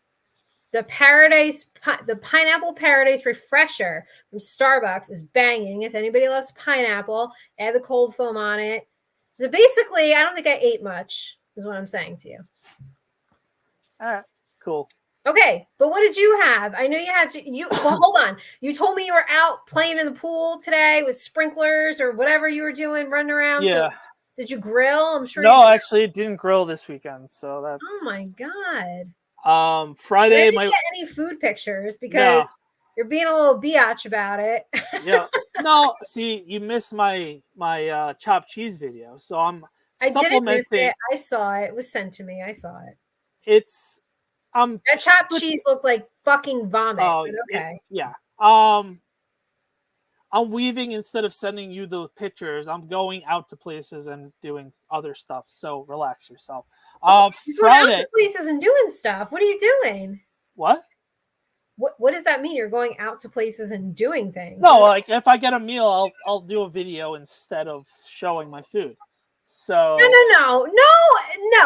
The pineapple paradise refresher from Starbucks is banging. If anybody loves pineapple, add the cold foam on it. So basically, I don't think I ate much, is what I'm saying to you. All right, cool. Okay, but what did you have? I know you had well, hold on. You told me you were out playing in the pool today with sprinklers or whatever you were doing, running around. Yeah. So did you grill? I'm sure. No, actually, it didn't grill this weekend. So that's. Oh my god. Friday. I didn't get any food pictures because You're being a little biatch about it. Yeah. No, see, you missed my chopped cheese video, so I'm I didn't miss supplementing. it. I saw it. It was sent to me. I saw it. It's I'm That chopped cheese looked like fucking vomit. Oh, But okay. yeah. I'm weaving instead of sending you the pictures. I'm going out to places and doing other stuff. So relax yourself. You're going out Friday. to places and doing stuff. What are you doing? What? What does that mean? You're going out to places and doing things? No, like if I get a meal, I'll do a video instead of showing my food. So No.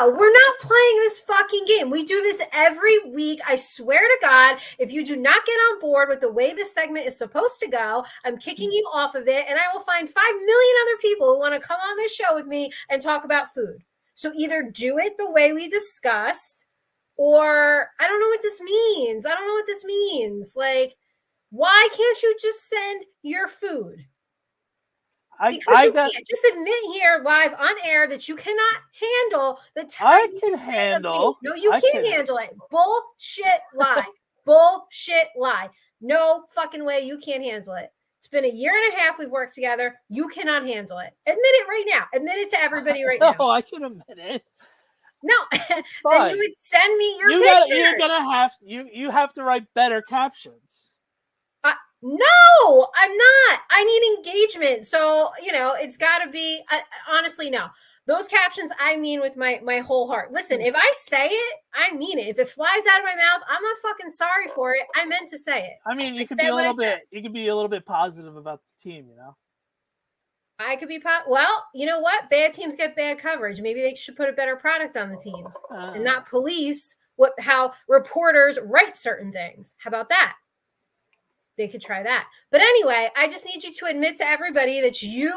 We're not playing this fucking game. We do this every week. I swear to God, if you do not get on board with the way this segment is supposed to go, I'm kicking you off of it, and I will find 5 million other people who want to come on this show with me and talk about food. So either do it the way we discussed, or I don't know what this means. Like, why can't you just send your food? Because you can't just admit here live on air that you cannot handle the I can handle. No, you can't handle it. Bullshit lie. Bullshit lie. No fucking way you can't handle it. It's been a year and a half we've worked together. You cannot handle it. Admit it right now. Admit it to everybody right now. No, I can admit it. No, then you would send me your picture. You're gonna have you have to write better captions. No, I'm not. I need engagement. So, it's got to be, honestly, no. Those captions, I mean with my whole heart. Listen, if I say it, I mean it. If it flies out of my mouth, I'm not fucking sorry for it. I meant to say it. I mean, you could be a little bit positive about the team, I could be well, you know what? Bad teams get bad coverage. Maybe they should put a better product on the team and not police how reporters write certain things. How about that? They could try that. But anyway, I just need you to admit to everybody that you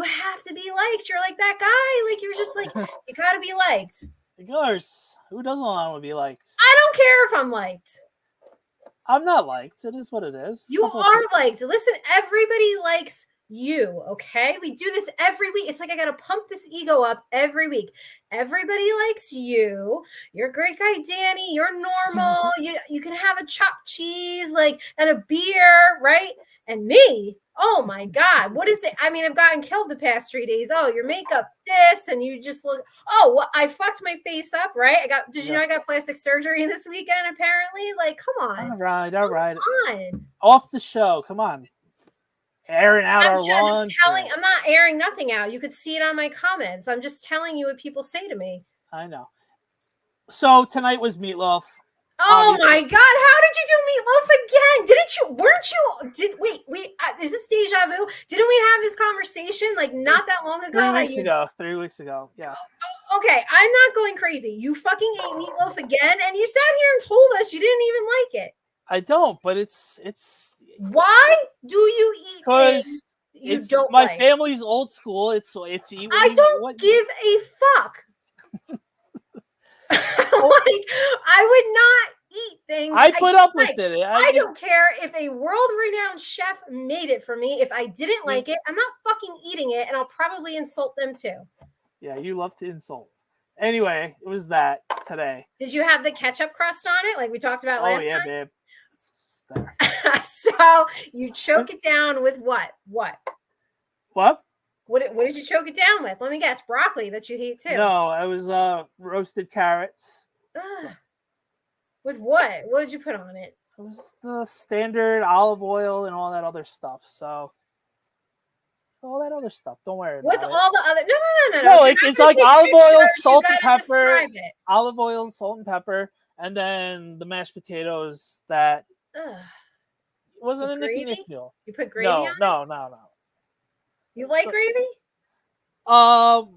have to be liked. You're like that guy. Like, you're just like, you got to be liked. Of course. Who doesn't want to be liked? I don't care if I'm liked. I'm not liked. It is what it is. You are liked. Listen, everybody likes you, okay? We do this every week. It's like I got to pump this ego up every week. Everybody likes you. You're a great guy, Danny. You're normal. You can have a chopped cheese, and a beer, right? And me, oh my God, what is it? I mean, I've gotten killed the past 3 days. Oh, your makeup this, and you just look, I fucked my face up, right? Did you know I got plastic surgery this weekend, apparently? Like, come on. All right. On. Off the show, come on. Airing out our lunch. I'm not airing nothing out. You could see it on my comments. I'm just telling you what people say to me. I know. So tonight was meatloaf. Oh obviously. My God! How did you do meatloaf again? Is this deja vu? Didn't we have this conversation not that long ago? 3 weeks ago. Yeah. Okay, I'm not going crazy. You fucking ate meatloaf again, and you sat here and told us you didn't even like it. I don't, but it's. Why do you eat things you don't my like? family's old school. It's. I don't give a fuck. I would not eat things. I put up with it. I don't care if a world-renowned chef made it for me. If I didn't like it, I'm not fucking eating it, and I'll probably insult them too. Yeah, you love to insult. Anyway, it was that today. Did you have the ketchup crust on it, like we talked about last time? Oh yeah, babe. So you choke it down with what? What? What did you choke it down with? Let me guess. Broccoli that you hate too. No, it was roasted carrots. With what? What did you put on it? It was the standard olive oil and all that other stuff. So all that other stuff. Don't worry. What's all the other? No. No, it's like olive oil, salt and pepper. Olive oil, salt and pepper, and then the mashed potatoes that. Wasn't a Nikki Nick meal. You put gravy on it? No. You like gravy?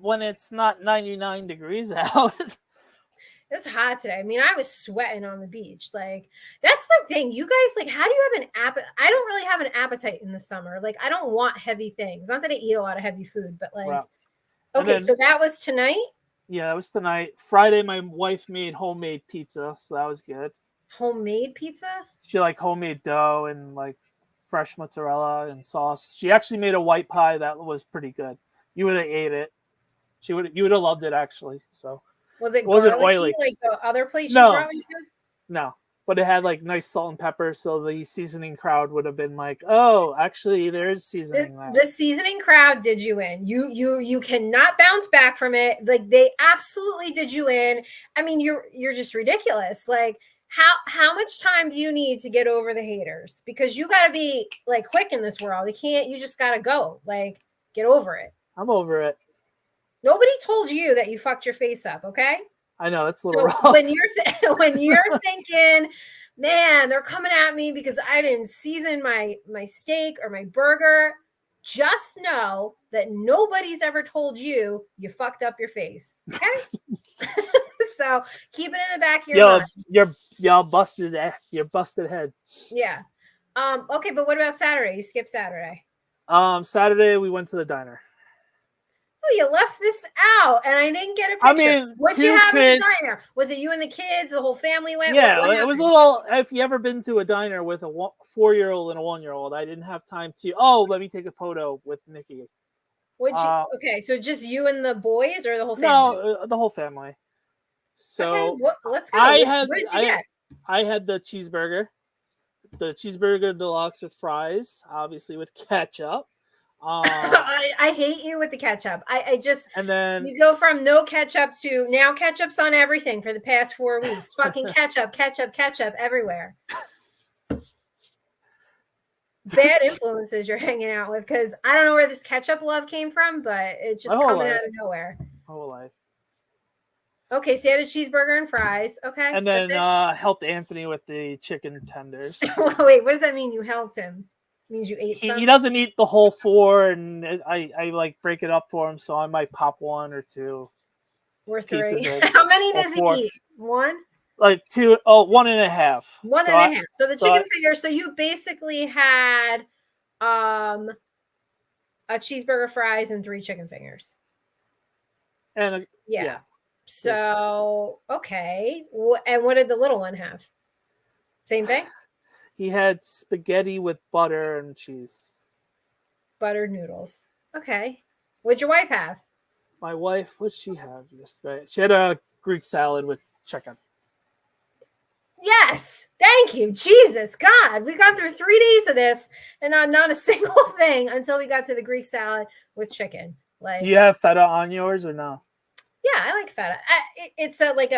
When it's not 99 degrees out. It's hot today. I mean, I was sweating on the beach. Like, that's the thing. You guys, how do you have an appetite? I don't really have an appetite in the summer. I don't want heavy things. Not that I eat a lot of heavy food, but okay, so that was tonight? Yeah, that was tonight. Friday, my wife made homemade pizza, so that was good. Homemade pizza? She homemade dough and fresh mozzarella and sauce. She actually made a white pie that was pretty good. You would have ate it. You would have loved it actually. So wasn't oily like the other place you brought me to? No. but it had like nice salt and pepper, so the seasoning crowd would have been like, "Oh, actually, there's seasoning left." The seasoning crowd did you in. You cannot bounce back from it. Like they absolutely did you in. I mean, you're just ridiculous. Like how much time do you need to get over the haters? Because you got to be like quick in this world. You just got to go. Like get over it. I'm over it. Nobody told you that you fucked your face up, okay? I know that's a little rough. When you're thinking, man, they're coming at me because I didn't season my steak or my burger, just know that nobody's ever told you fucked up your face. Okay. So keep it in the back of your mind. Y'all busted your busted head. Yeah. Okay, but what about Saturday? You skipped Saturday. Saturday we went to the diner. Oh, you left this out, and I didn't get a picture. I mean, what'd you have at the diner? Was it you and the kids? The whole family went? Yeah, it was a little. If you ever been to a diner with a 4-year-old and a 1-year-old, I didn't have time to. Oh, let me take a photo with Nikki. Okay, so just you and the boys, or the whole family? No, the whole family. So okay, let's go. What did you get? I had the cheeseburger deluxe with fries, obviously with ketchup. I hate you with the ketchup. I just and then you go from no ketchup to now ketchup's on everything for the past 4 weeks. Fucking ketchup everywhere. Bad influences you're hanging out with, because I don't know where this ketchup love came from, but it's just coming out of nowhere. My whole life. Okay, so you had a cheeseburger and fries. Okay. And then helped Anthony with the chicken tenders. Wait, what does that mean? You helped him? Means you ate some? He doesn't eat the whole 4, and I like break it up for him, so I might pop 1 or 2 or 3. How many does he eat? 1? Like 2. Oh, 1.5. 1.5. So the chicken fingers. So you basically had a cheeseburger, fries, and 3 chicken fingers. And yeah. So okay, and what did the little one have? Same thing. He had spaghetti with butter and cheese. Buttered noodles. Okay. What'd your wife have? My wife, what'd she have yesterday? She had a Greek salad with chicken. Yes. Thank you. Jesus God. We've gone through 3 days of this and not a single thing until we got to the Greek salad with chicken. Like, do you have feta on yours or no? Yeah, I like feta. It's like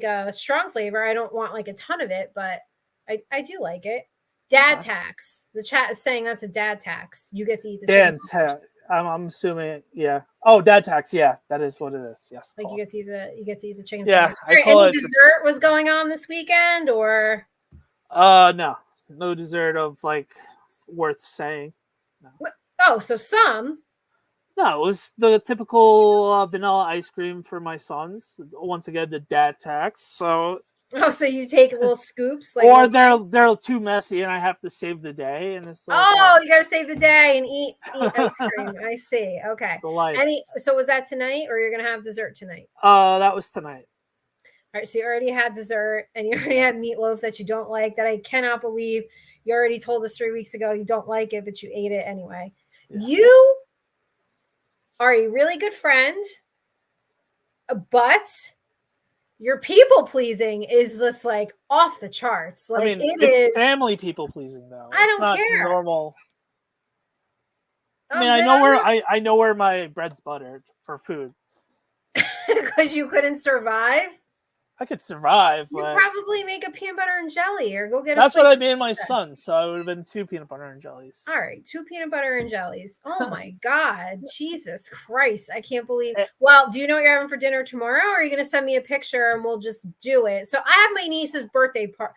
a strong flavor. I don't want like a ton of it, but I do like it. Dad tax. The chat is saying that's a dad tax. You get to eat the dad tax. I'm assuming, yeah. Oh, dad tax. Yeah, that is what it is. Yes. Like you get to eat the chicken. Yeah, any dessert was going on this weekend, or? No dessert of like worth saying. No. Oh, so some. No, it was the typical vanilla ice cream for my sons. Once again, the dad tax. So. Oh, so you take little scoops, like, or they're too messy, and I have to save the day, and it's like, you got to save the day and eat ice cream. I see. Okay. So was that tonight, or you're gonna have dessert tonight? That was tonight. All right. So you already had dessert, and you already had meatloaf that you don't like. That I cannot believe you already told us 3 weeks ago you don't like it, but you ate it anyway. Yeah. You are a really good friend, but your people pleasing is just like off the charts. Like, I mean, it's family people pleasing though. I don't care. Normal. I mean, I know where my bread's buttered for food. Because you couldn't survive. I could survive. You probably make a peanut butter and jelly, or go get. That's what I made my son. So it would have been 2 peanut butter and jellies. All right, 2 peanut butter and jellies. Oh my God, Jesus Christ! I can't believe. Well, do you know what you're having for dinner tomorrow? Or are you going to send me a picture and we'll just do it? So I have my niece's birthday party.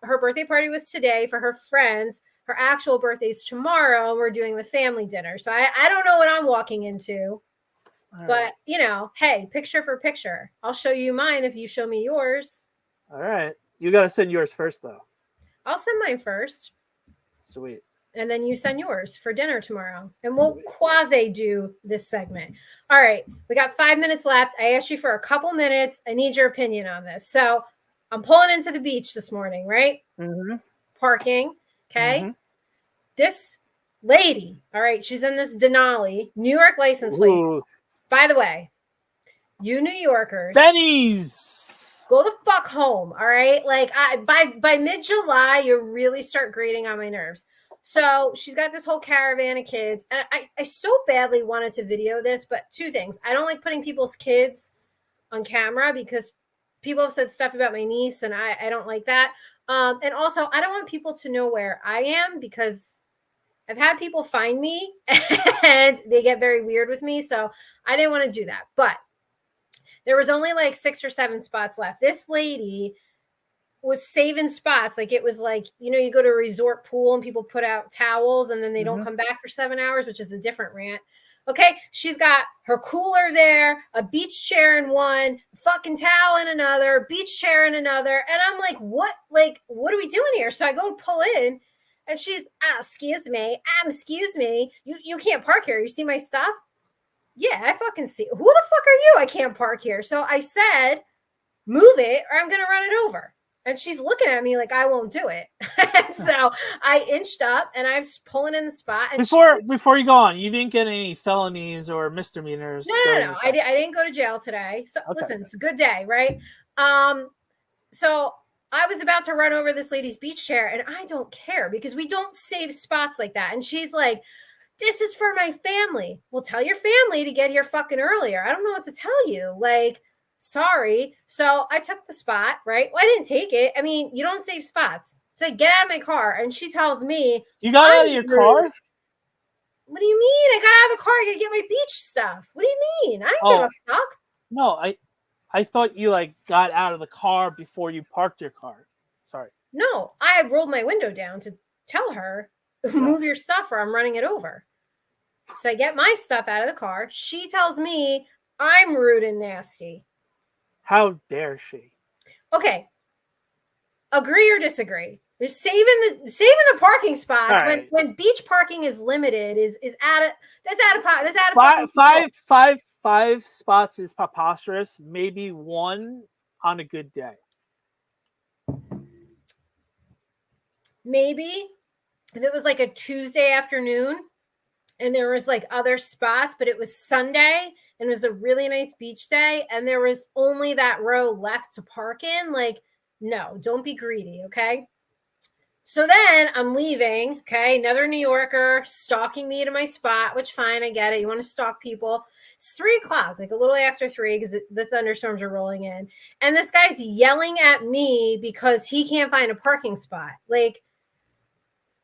Her birthday party was today for her friends. Her actual birthday's tomorrow. We're doing the family dinner. So I don't know what I'm walking into. All but, right. Hey, picture for picture. I'll show you mine if you show me yours. All right. You got to send yours first, though. I'll send mine first. Sweet. And then you send yours for dinner tomorrow. And we'll quasi do this segment. All right. We got 5 minutes left. I asked you for a couple minutes. I need your opinion on this. So I'm pulling into the beach this morning, right? Mm-hmm. Parking. Okay. Mm-hmm. This lady, all right, she's in this Denali, New York license plate. By the way, you New Yorkers. Benny's. Go the fuck home. All right. Like by mid-July, you really start grating on my nerves. So she's got this whole caravan of kids. And I so badly wanted to video this, but two things. I don't like putting people's kids on camera because people have said stuff about my niece and I don't like that. And also I don't want people to know where I am because I've had people find me and they get very weird with me. So I didn't want to do that. But there was only like 6 or 7 spots left. This lady was saving spots. Like it was like, you go to a resort pool and people put out towels and then they don't come back for 7 hours, which is a different rant. Okay. She's got her cooler there, a beach chair in one, fucking towel in another, beach chair in another. And I'm like, what are we doing here? So I go pull in and she's, excuse me, you can't park here. You see my stuff? Yeah, I fucking see. Who the fuck are you? I can't park here. So I said, move it or I'm going to run it over. And she's looking at me like I won't do it. So I inched up and I was pulling in the spot. And before you go on, you didn't get any felonies or misdemeanors. No. I didn't go to jail today. So okay. Listen, it's a good day, right? So I was about to run over this lady's beach chair and I don't care because we don't save spots like that. And she's like, this is for my family. Well, tell your family to get here fucking earlier. I don't know what to tell you. Like, sorry. So I took the spot, right? Well, I didn't take it. I mean, you don't save spots. So I get out of my car and she tells me, you got out of your car? What do you mean? I got out of the car. I got to get my beach stuff. What do you mean? I don't give a fuck. No, I thought you like got out of the car before you parked your car. Sorry. No, I rolled my window down to tell her, move your stuff or I'm running it over. So I get my stuff out of the car. She tells me I'm rude and nasty. How dare she? Okay. Agree or disagree? They're saving the parking spots right. when beach parking is limited is five spots is preposterous. Maybe one on a good day. Maybe if it was like a Tuesday afternoon and there was like other spots, but it was Sunday and it was a really nice beach day and there was only that row left to park in, like, no, don't be greedy, okay? So then I'm leaving, okay? Another New Yorker stalking me to my spot, which fine, I get it. You want to stalk people. It's 3:00, like a little after 3 because the thunderstorms are rolling in. And this guy's yelling at me because he can't find a parking spot. Like,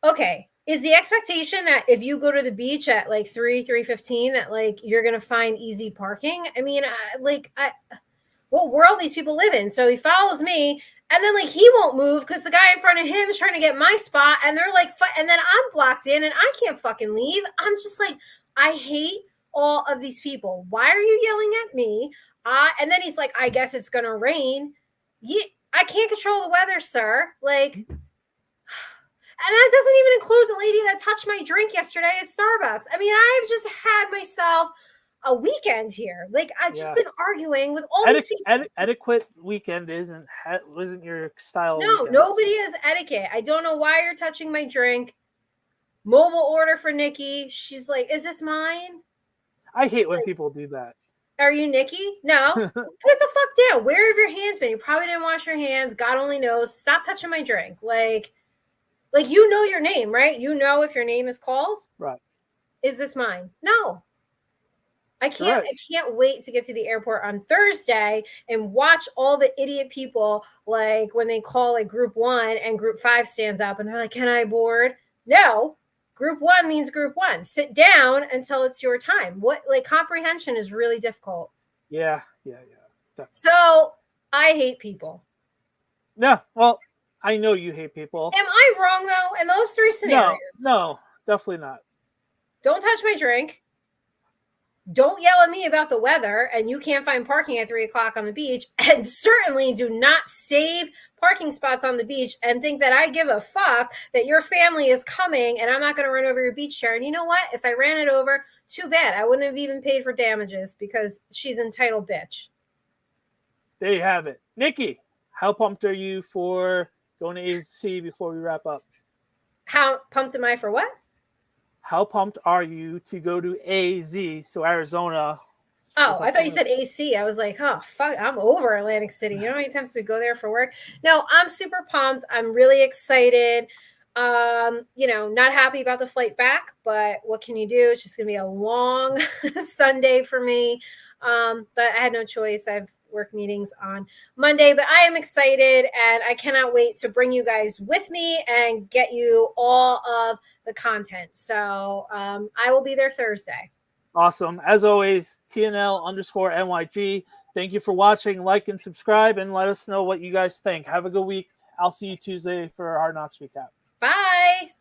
okay, is the expectation that if you go to the beach at like 3:15 that like you're going to find easy parking? I mean, what world these people live in? So he follows me and then like he won't move because the guy in front of him is trying to get my spot and they're like, and then I'm blocked in and I can't fucking leave. I'm just like, I hate all of these people. Why are you yelling at me? And then he's like, I guess it's going to rain. Yeah, I can't control the weather, sir. Like, and that doesn't even include the lady that touched my drink yesterday at Starbucks. I mean, I've just had myself a weekend here. Like, I've just been arguing with all these people. Adequate weekend isn't your style. No, weekend. Nobody has etiquette. I don't know why you're touching my drink. Mobile order for Nikki. She's like, is this mine? I hate when people do that. Are you Nikki? No. Put the fuck down. Where have your hands been? You probably didn't wash your hands. God only knows. Stop touching my drink. Like you know your name, right? You know if your name is called. Right. Is this mine? No. I can't wait to get to the airport on Thursday and watch all the idiot people like when they call like group 1 and group 5 stands up and they're like, can I board? No. Group 1 means group 1. Sit down until it's your time. What like comprehension is really difficult. Yeah. Definitely. So I hate people. Yeah. Well, I know you hate people. Am I wrong though? In those 3 scenarios? No, definitely not. Don't touch my drink. Don't yell at me about the weather and you can't find parking at 3:00 on the beach. And certainly do not save parking spots on the beach and think that I give a fuck that your family is coming and I'm not going to run over your beach chair. And you know what? If I ran it over, too bad. I wouldn't have even paid for damages because she's entitled bitch. There you have it. Nikki, how pumped are you for going to AC before we wrap up? How pumped am I for what? How pumped are you to go to AZ, so Arizona, Oh, I thought you said AC. I was like, oh, fuck, I'm over Atlantic City. You know how many times to go there for work? No, I'm super pumped. I'm really excited. Not happy about the flight back, but what can you do? It's just going to be a long Sunday for me. But I had no choice. I have work meetings on Monday, but I am excited and I cannot wait to bring you guys with me and get you all of the content. So I will be there Thursday. Awesome. As always, TNL_NYG. Thank you for watching. Like and subscribe and let us know what you guys think. Have a good week. I'll see you Tuesday for our Hard Knocks recap. Bye.